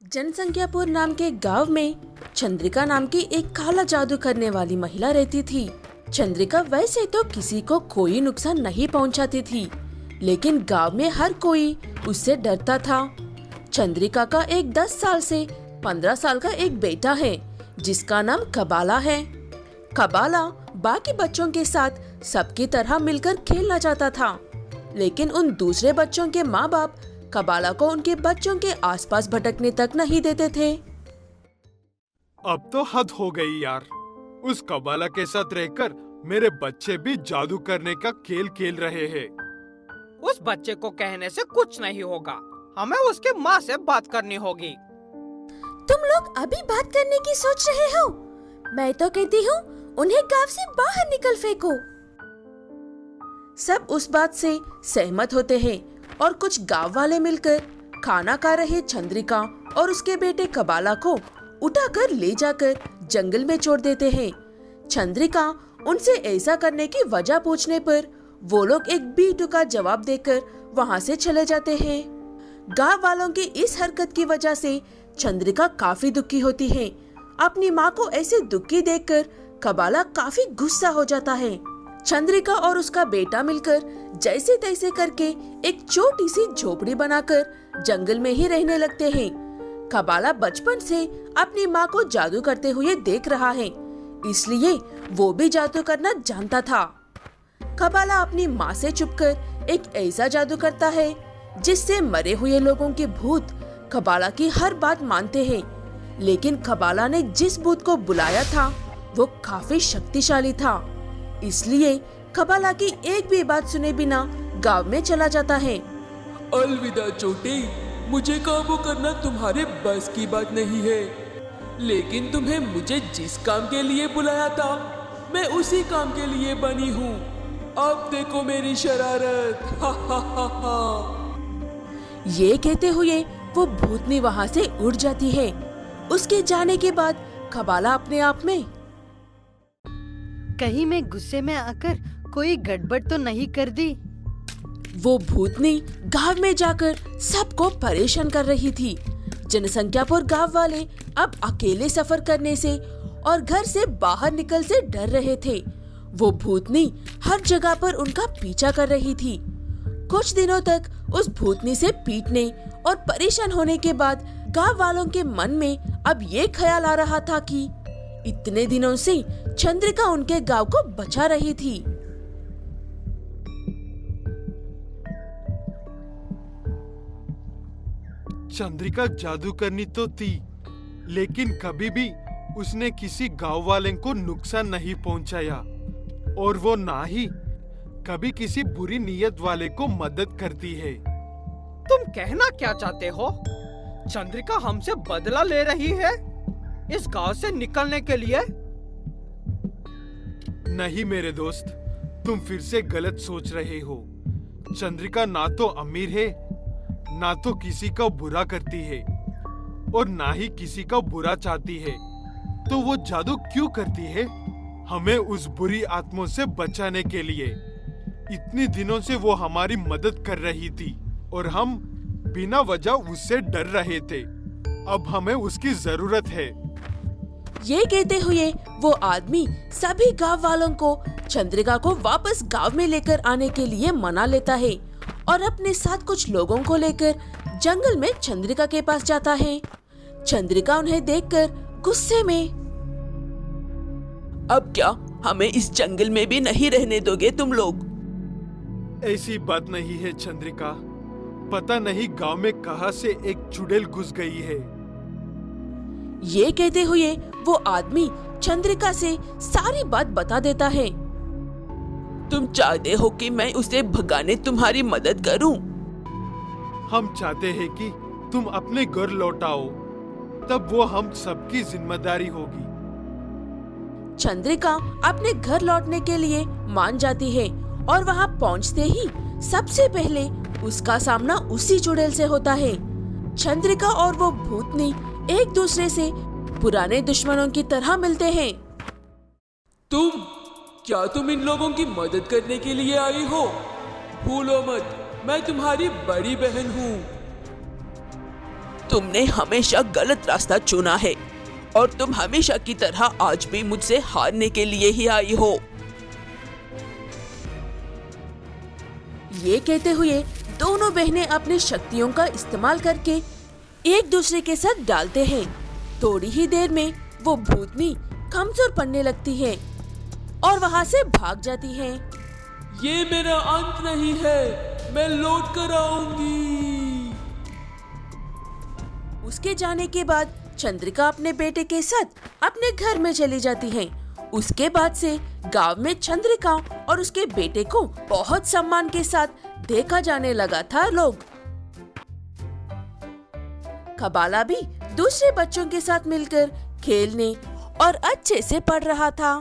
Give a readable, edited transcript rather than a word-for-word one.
जनसंख्यापुर नाम के गांव में चंद्रिका नाम की एक काला जादू करने वाली महिला रहती थी। चंद्रिका वैसे तो किसी को कोई नुकसान नहीं पहुंचाती थी, लेकिन गांव में हर कोई उससे डरता था। चंद्रिका का एक 10 साल से 15 साल का एक बेटा है, जिसका नाम कबाला है। कबाला बाकी बच्चों के साथ सबकी तरह मिलकर खेलना चाहता था, लेकिन उन दूसरे बच्चों के माँ बाप कबाला को उनके बच्चों के आसपास भटकने तक नहीं देते थे। अब तो हद हो गई यार। उस कबाला के साथ रहकर मेरे बच्चे भी जादू करने का खेल खेल रहे हैं। उस बच्चे को कहने से कुछ नहीं होगा, हमें उसके माँ से बात करनी होगी। तुम लोग अभी बात करने की सोच रहे हो? मैं तो कहती हूँ उन्हें गांव से बाहर निकल फेंको। सब उस बात से सहमत होते हैं और कुछ गांव वाले मिलकर खाना खा रहे चंद्रिका और उसके बेटे कबाला को उठाकर ले जाकर जंगल में छोड़ देते हैं। चंद्रिका उनसे ऐसा करने की वजह पूछने पर वो लोग एक बीटू का जवाब देकर वहां से चले जाते हैं। गांव वालों की इस हरकत की वजह से चंद्रिका काफी दुखी होती है। अपनी माँ को ऐसे दुखी देखकर कबाला काफी गुस्सा हो जाता है। चंद्रिका और उसका बेटा मिलकर जैसे तैसे करके एक छोटी सी झोपड़ी बनाकर जंगल में ही रहने लगते हैं। कबाला बचपन से अपनी माँ को जादू करते हुए देख रहा है, इसलिए वो भी जादू करना जानता था। कबाला अपनी माँ से छुपकर एक ऐसा जादू करता है जिससे मरे हुए लोगों के भूत कबाला की हर बात मानते हैं। लेकिन कबाला ने जिस भूत को बुलाया था वो काफी शक्तिशाली था, इसलिए कबाला की एक भी बात सुने बिना गांव में चला जाता है। अलविदा छोटे, मुझे काबू करना तुम्हारे बस की बात नहीं है, लेकिन तुम्हें मुझे जिस काम के लिए बुलाया था मैं उसी काम के लिए बनी हूँ। अब देखो मेरी शरारत। हा हा हा हा। ये कहते हुए वो भूतनी वहाँ से उड़ जाती है। उसके जाने के बाद कबाला अपने आप में, कहीं मैं गुस्से में आकर कोई गड़बड़ तो नहीं कर दी। वो भूतनी गांव में जाकर सबको परेशान कर रही थी। जनसंख्यापुर गांव वाले अब अकेले सफर करने से और घर से बाहर निकल से डर रहे थे। वो भूतनी हर जगह पर उनका पीछा कर रही थी। कुछ दिनों तक उस भूतनी से पीटने और परेशान होने के बाद गांव वालों के मन में अब ये ख्याल आ रहा था कि इतने दिनों से चंद्रिका उनके गांव को बचा रही थी। चंद्रिका जादू करनी तो थी, लेकिन कभी भी उसने किसी गांव वाले को नुकसान नहीं पहुंचाया, और वो ना ही कभी किसी बुरी नीयत वाले को मदद करती है। तुम कहना क्या चाहते हो? चंद्रिका हमसे बदला ले रही है इस गांव से निकलने के लिए? नहीं मेरे दोस्त, तुम फिर से गलत सोच रहे हो। चंद्रिका ना तो अमीर है, ना तो किसी का बुरा करती है, और ना ही किसी का बुरा चाहती है। तो वो जादू क्यों करती है? हमें उस बुरी आत्माओं से बचाने के लिए। इतने दिनों से वो हमारी मदद कर रही थी और हम बिना वजह उससे डर रहे थे। अब हमें उसकी जरूरत है। ये कहते हुए वो आदमी सभी गांव वालों को चंद्रिका को वापस गांव में लेकर आने के लिए मना लेता है और अपने साथ कुछ लोगों को लेकर जंगल में चंद्रिका के पास जाता है। चंद्रिका उन्हें देखकर गुस्से में, अब क्या हमें इस जंगल में भी नहीं रहने दोगे तुम लोग? ऐसी बात नहीं है चंद्रिका, पता नहीं गांव में कहां से एक चुड़ैल घुस गई है। ये कहते हुए वो आदमी चंद्रिका से सारी बात बता देता है। तुम चाहते हो कि मैं उसे भगाने तुम्हारी मदद करूं? हम चाहते हैं कि तुम अपने घर लौटाओ, तब वो हम सबकी जिम्मेदारी होगी। चंद्रिका अपने घर लौटने के लिए मान जाती है और वहाँ पहुँचते ही सबसे पहले उसका सामना उसी चुड़ैल से होता है। चंद्रिका और वो भूतनी एक दूसरे से पुराने दुश्मनों की तरह मिलते हैं। क्या तुम इन लोगों की मदद करने के लिए आई हो? भूलो मत, मैं तुम्हारी बड़ी बहन हूँ। तुमने हमेशा गलत रास्ता चुना है और तुम हमेशा की तरह आज भी मुझसे हारने के लिए ही आई हो। ये कहते हुए दोनों बहनें अपनी शक्तियों का इस्तेमाल करके एक दूसरे के साथ डालते हैं। थोड़ी ही देर में वो भूतनी कमजोर पड़ने लगती है और वहाँ से भाग जाती है। ये मेरा अंत नहीं है, मैं लौट कर आऊंगी। उसके जाने के बाद चंद्रिका अपने बेटे के साथ अपने घर में चली जाती है। उसके बाद से गांव में चंद्रिका और उसके बेटे को बहुत सम्मान के साथ देखा जाने लगा था लोग। कबाला भी दूसरे बच्चों के साथ मिलकर खेलने और अच्छे से पढ़ रहा था।